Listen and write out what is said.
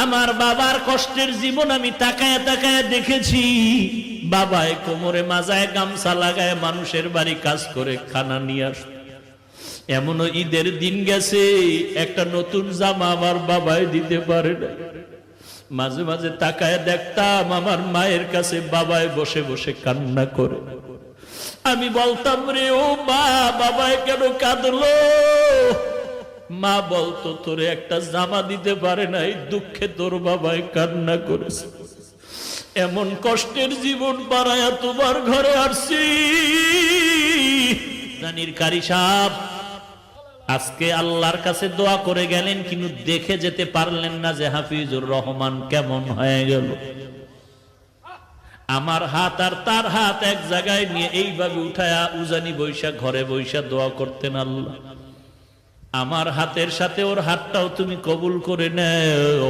আমার বাবার কষ্টের জীবন আমি তাকায় তাকায় দেখেছি। বাবায় কোমরে মাজায় গামছা লাগায় মানুষের বাড়ি কাজ করে খানা নিয়ে আসত। এমনও ঈদের দিন গেছে একটা নতুন জামা আমার বাবায় দিতে পারে না। মাঝে মাঝে তাকায় দেখতাম আমার মায়ের কাছে বাবায় বসে বসে কান্না করে। আমি বলতাম, রে ও মা, বাবায় কেন কাঁদলো? মা বলতো, তোরে একটা জামা দিতে পারে নাই, দুঃখে তোর বাবায় কান্না করেছে। এমন কষ্টের জীবন বাড়ায়া তোমার ঘরে আসছি। জানির কারি সাহেব আজকে আল্লাহর কাছে দোয়া করে গেলেন, কিন্তু দেখে যেতে পারলেন না যে হাফিজুর রহমান কেমন হয়ে গেল। আমার হাত আর তার হাত এক জায়গায় নিয়ে এইভাবে উঠায়া উজানি বৈশা ঘরে বৈশা দোয়া করতেন, আল্লাহ আমার হাতের সাথে ওর হাতটাও তুমি কবুল করে নেও।